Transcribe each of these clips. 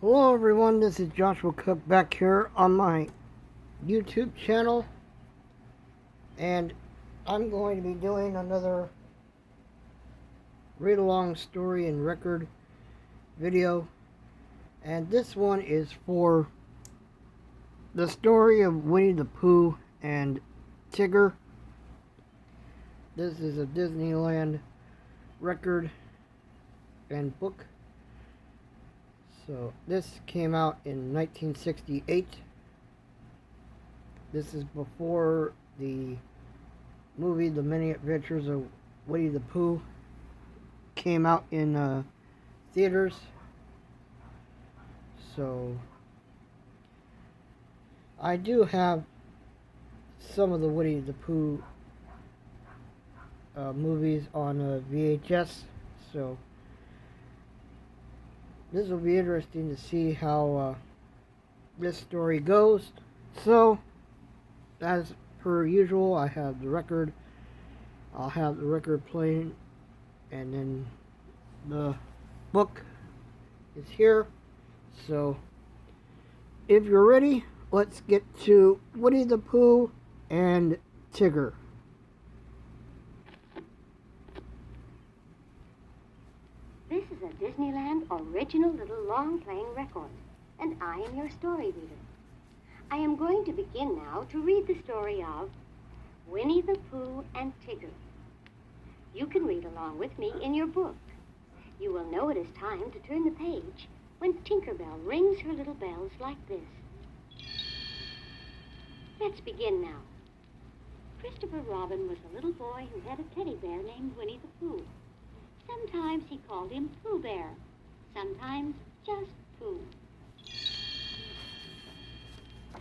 Hello everyone, this is Joshua Cook back here on my YouTube channel, and I'm going to be doing another read-along story and record video, and this one is for the story of Winnie the Pooh and Tigger. This is a Disneyland record and book. So this came out in 1968. This is before the movie The Many Adventures of Winnie the Pooh came out in theaters. So I do have some of the Winnie the Pooh movies on VHS. So this will be interesting to see how this story goes. So, as per usual, I have the record. I'll have the record playing, and then the book is here. So, if you're ready, let's get to Winnie the Pooh and Tigger. This is a Disneyland original little long-playing record, and I am your story reader. I am going to begin now to read the story of Winnie the Pooh and Tigger. You can read along with me in your book. You will know it is time to turn the page when Tinkerbell rings her little bells like this. Let's begin now. Christopher Robin was a little boy who had a teddy bear named Winnie the Pooh. Sometimes he called him Pooh Bear, sometimes just Pooh.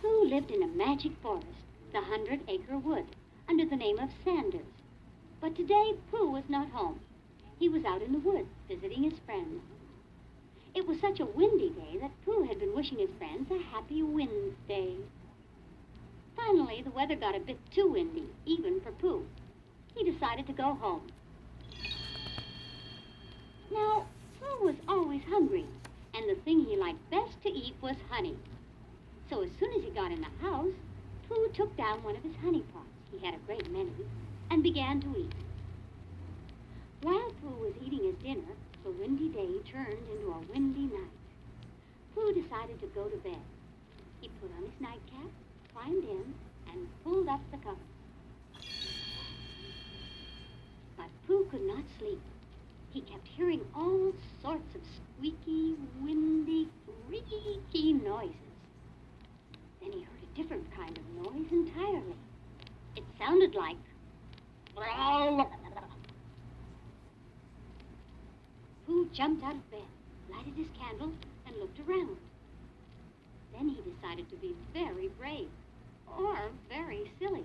Pooh lived in a magic forest, the 100-acre wood, under the name of Sanders. But today Pooh was not home. He was out in the woods visiting his friends. It was such a windy day that Pooh had been wishing his friends a happy Wednesday. Finally, the weather got a bit too windy, even for Pooh. He decided to go home. Now, Pooh was always hungry, and the thing he liked best to eat was honey. So as soon as he got in the house, Pooh took down one of his honey pots, he had a great many, and began to eat. While Pooh was eating his dinner, the windy day turned into a windy night. Pooh decided to go to bed. He put on his nightcap, climbed in, and pulled up the covers. But Pooh could not sleep. He kept hearing all sorts of squeaky, windy, creaky noises. Then he heard a different kind of noise entirely. It sounded like... Pooh jumped out of bed, lighted his candle, and looked around. Then he decided to be very brave, or very silly.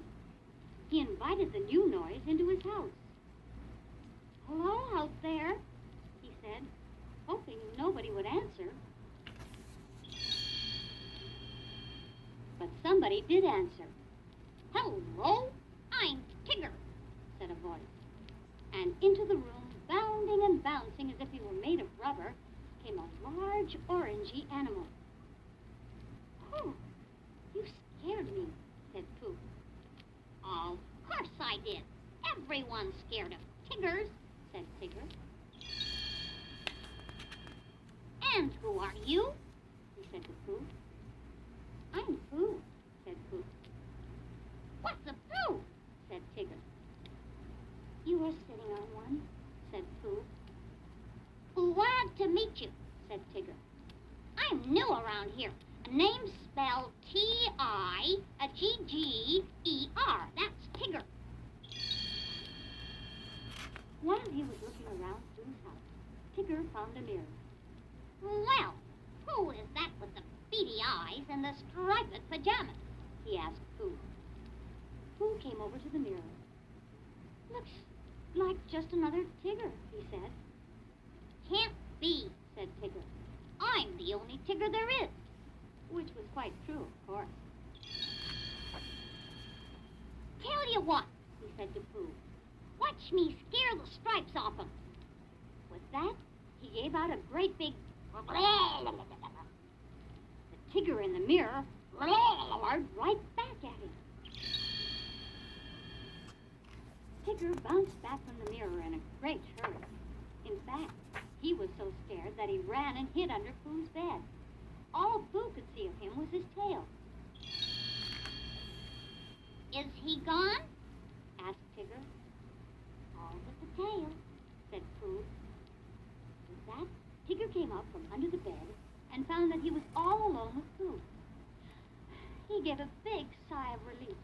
He invited the new noise into his house. "Hello out there," he said, hoping nobody would answer. But somebody did answer. "Hello, I'm Tigger," said a voice. And into the room, bounding and bouncing as if he were made of rubber, came a large orangey animal. "Oh, you scared me," said Pooh. "Of course I did. Everyone's scared of Tiggers," said Tigger. "And who are you?" he said to Pooh. "I'm Pooh," said Pooh. "What's a Pooh?" said Tigger. "You are sitting on one," said Pooh. "Glad to meet you," said Tigger. "I'm new around here. A name spelled T-I-G-G-E-R. That's Tigger." While he was looking around Pooh's house, Tigger found a mirror. "Well, who is that with the beady eyes and the striped pajamas?" he asked Pooh. Pooh came over to the mirror. "Looks like just another Tigger," he said. "Can't be," said Tigger. "I'm the only Tigger there is," which was quite true, of course. "Tell you what," he said to Pooh. "Watch me scare the stripes off 'em." With that, he gave out a great big Tigger in the mirror roared right back at him. Tigger bounced back from the mirror in a great hurry. In fact, he was so scared that he ran and hid under Pooh's bed. All Pooh could see of him was his tail. Is he gone? Asked Tigger. All but the tail, said Pooh. With that, Tigger came up from under the bed and found that he was all alone with Pooh. He gave a big sigh of relief.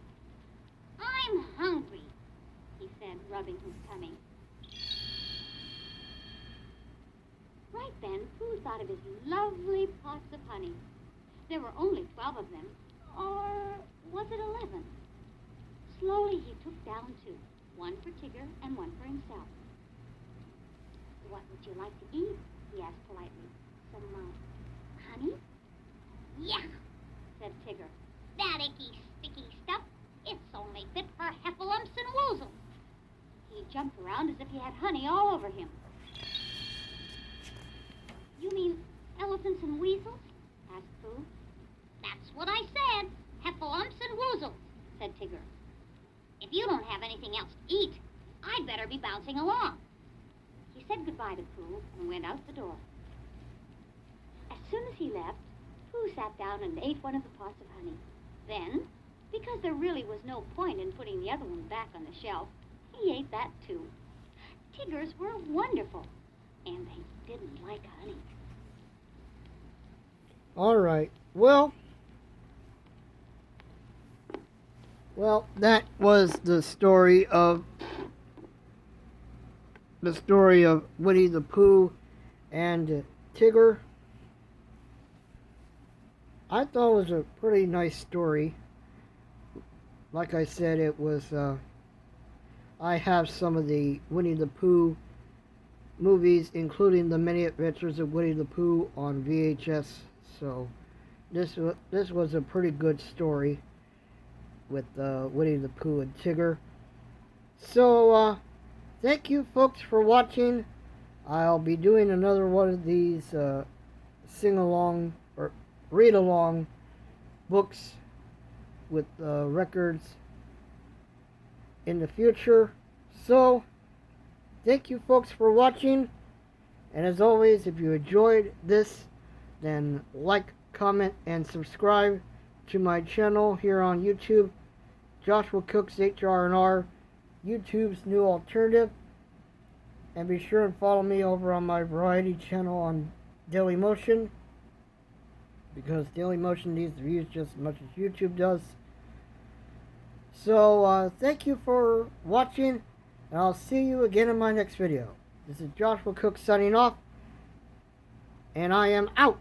I'm hungry, he said, rubbing his tummy. Right then, Pooh thought of his lovely pots of honey. There were only 12 of them, or was it 11? Slowly he took down 2, one for Tigger and one for himself. What would you like to eat? He asked politely. Some honey? Yeah, said Tigger. That icky, sticky stuff, it's only fit for heffalumps and woozles. He jumped around as if he had honey all over him. You mean elephants and weasels? Asked Pooh. That's what I said, heffalumps and woozles, said Tigger. If you don't have anything else to eat, I'd better be bouncing along. He said goodbye to Pooh and went out the door. As soon as he left, Pooh sat down and ate one of the pots of honey. Then, because there really was no point in putting the other one back on the shelf, he ate that too. Tiggers were wonderful, and they didn't like honey. All right. Well, that was the story of Winnie the Pooh and Tigger. I thought it was a pretty nice story. Like I said, it was, I have some of the Winnie the Pooh movies, including the Many Adventures of Winnie the Pooh on VHS. So this was a pretty good story with Winnie the Pooh and Tigger. So thank you folks for watching. I'll be doing another one of these sing-along or read-along books with records in the future. So thank you folks for watching, and as always, if you enjoyed this, then like, comment, and subscribe to my channel here on YouTube, Joshua Cooks HR&R, YouTube's new alternative. And be sure and follow me over on my variety channel on Dailymotion, because Dailymotion needs the views just as much as YouTube does. So thank you for watching, and I'll see you again in my next video. This is Joshua Cook signing off, and I am out.